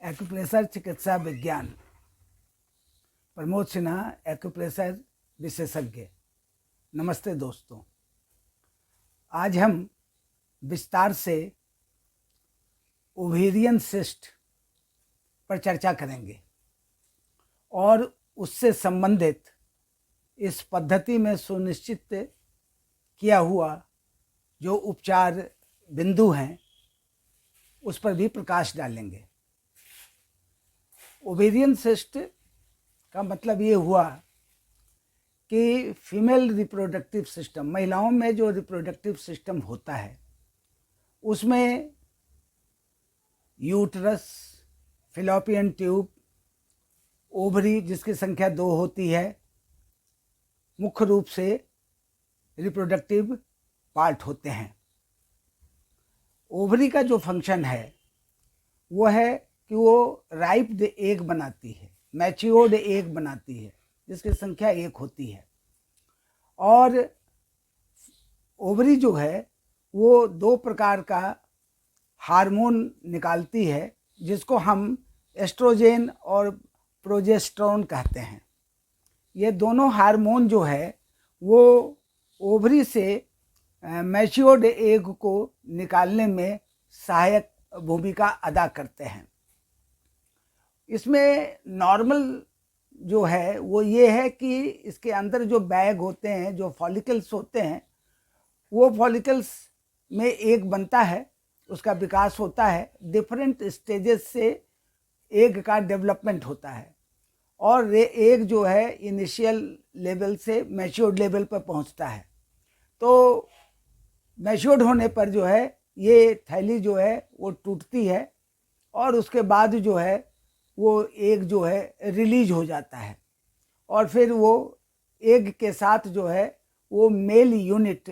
Acupressure चिकित्सा विज्ञान। Pramod Sinha, acupressure विशेषज्ञ। नमस्ते दोस्तों, आज हम विस्तार से ओवेरियन सिस्ट पर चर्चा करेंगे और उससे संबंधित इस पद्धति में सुनिश्चित किया हुआ जो उपचार बिंदु हैं उस पर भी प्रकाश डालेंगे। ओवेरियन सिस्ट का मतलब ये हुआ कि फीमेल रिप्रोडक्टिव सिस्टम, महिलाओं में जो रिप्रोडक्टिव सिस्टम होता है उसमें यूट्रस, फिलोपियन ट्यूब, ओवरी जिसकी संख्या 2 होती है, मुख्य रूप से रिप्रोडक्टिव पार्ट होते हैं। ओवरी का जो फंक्शन है वो है कि वो राइप्ड एग बनाती है, मैच्योर्ड एग बनाती है जिसकी संख्या 1 होती है। और ओवरी जो है वो 2 प्रकार का हार्मोन निकालती है जिसको हम एस्ट्रोजेन और प्रोजेस्टेरोन कहते हैं। ये दोनों हार्मोन जो है वो ओवरी से मैच्योर्ड एग को निकालने में सहायक भूमिका अदा करते हैं। इसमें नॉर्मल जो है वो ये है कि इसके अंदर जो बैग होते हैं, जो फॉलिकल्स होते हैं, वो फॉलिकल्स में एग बनता है, उसका विकास होता है, डिफरेंट स्टेजेस से एग का डेवलपमेंट होता है और ये एग जो है इनिशियल लेवल से मैच्योर्ड लेवल पर पहुंचता है। तो मैच्योर्ड होने पर जो है ये थैली जो है वो टूटती है और उसके बाद जो है वो एग जो है रिलीज हो जाता है और फिर वो एग के साथ जो है वो मेल यूनिट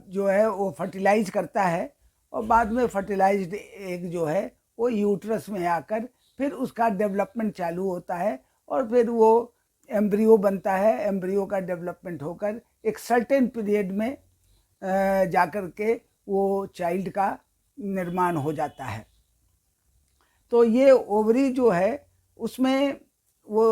जो है वो फर्टिलाइज करता है और बाद में फर्टिलाइज्ड एग जो है वो यूट्रस में आकर फिर उसका डेवलपमेंट चालू होता है और फिर वो एम्ब्रियो बनता है। एम्ब्रियो का डेवलपमेंट होकर एक सर्टेन पीरियड में जाकर के वो चाइल्ड का निर्माण हो जाता है। तो ये ओवरी जो है उसमें वो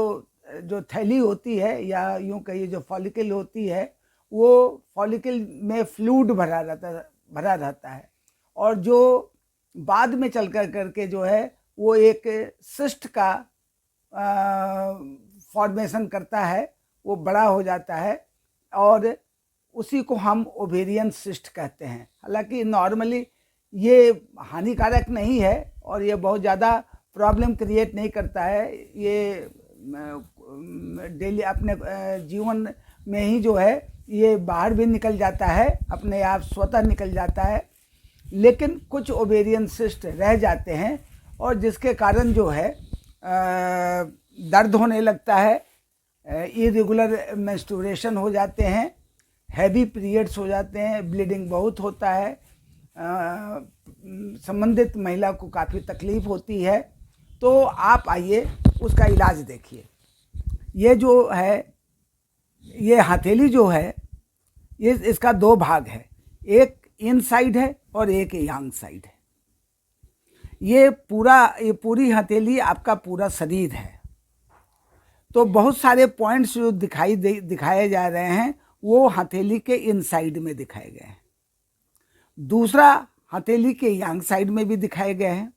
जो थैली होती है या यूँ कहिए जो फॉलिकल होती है वो फॉलिकल में फ्लूइड भरा रहता है और जो बाद में चल करके जो है वो एक सिस्ट का फॉर्मेशन करता है, वो बड़ा हो जाता है और उसी को हम ओवेरियन सिस्ट कहते हैं। हालांकि नॉर्मली ये हानिकारक नहीं है और ये बहुत ज़्यादा प्रॉब्लम क्रिएट नहीं करता है। ये डेली अपने जीवन में ही जो है ये बाहर भी निकल जाता है, अपने आप स्वतः निकल जाता है। लेकिन कुछ ओवेरियन सिस्ट रह जाते हैं और जिसके कारण जो है दर्द होने लगता है, इरेगुलर मेंस्ट्रुएशन हो जाते हैं, हैवी पीरियड्स हो जाते हैं, ब्लीडिंग बहुत होता है, संबंधित महिला को काफ़ी तकलीफ होती है। तो आप आइए उसका इलाज देखिए। ये जो है ये हथेली जो है ये इसका 2 भाग है, एक इन साइड है और एक यांग साइड है। ये पूरी हथेली आपका पूरा शरीर है। तो बहुत सारे पॉइंट्स जो दिखाए जा रहे हैं वो हथेली के इनसाइड में दिखाए गए हैं, दूसरा हथेली के यांग साइड में भी दिखाए गए हैं।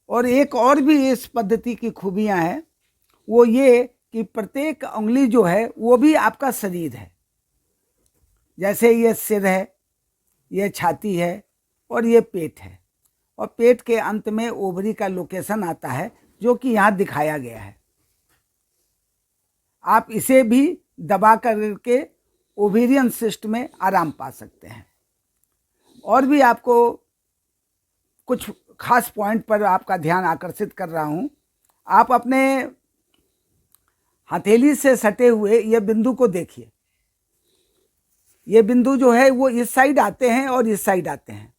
और एक और भी इस पद्धति की खूबियां हैं, वो ये कि प्रत्येक उंगली जो है वो भी आपका शरीर है। जैसे ये सिर है, ये छाती है और ये पेट है और पेट के अंत में ओवरी का लोकेशन आता है जो कि यहाँ दिखाया गया है। आप इसे भी दबा करके ओवेरियन सिस्ट में आराम पा सकते हैं। और भी आपको कुछ खास पॉइंट पर आपका ध्यान आकर्षित कर रहा हूँ। आप अपने हथेली से सटे हुए ये बिंदु को देखिए। ये बिंदु जो है वो इस साइड आते हैं और इस साइड आते हैं।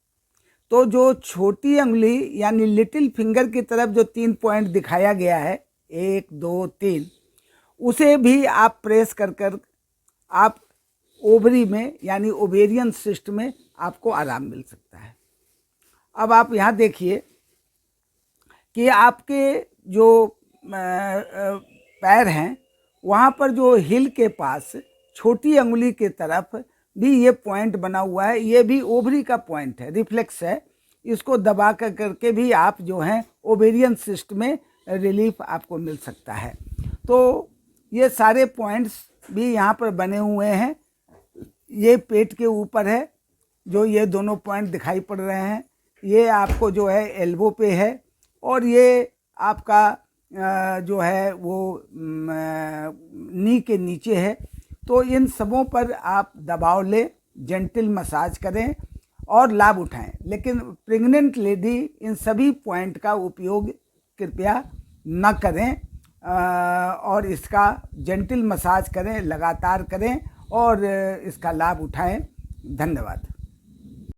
तो जो छोटी उंगली यानी लिटिल फिंगर की तरफ जो 3 पॉइंट दिखाया गया है, 1 2 3, उसे भी आप प्रेस कर आप ओवरी में यानी ओवेरियन सिस्ट में आपको आराम मिल सकता है। अब आप यहाँ देखिए, कि आपके जो पैर हैं वहाँ पर जो हिल के पास छोटी अंगुली के तरफ भी ये पॉइंट बना हुआ है, ये भी ओवरी का पॉइंट है, रिफ्लेक्स है। इसको दबा कर करके भी आप जो हैं ओवेरियन सिस्ट में रिलीफ आपको मिल सकता है। तो ये सारे पॉइंट्स भी यहाँ पर बने हुए हैं। ये पेट के ऊपर है, जो ये दोनों पॉइंट दिखाई पड़ रहे हैं, ये आपको जो है एल्बो पे है, और ये आपका जो है वो नी के नीचे है। तो इन सबों पर आप दबाव लें, जेंटल मसाज करें और लाभ उठाएं। लेकिन प्रेग्नेंट लेडी इन सभी पॉइंट का उपयोग कृपया न करें, और इसका जेंटल मसाज करें, लगातार करें और इसका लाभ उठाएं। धन्यवाद।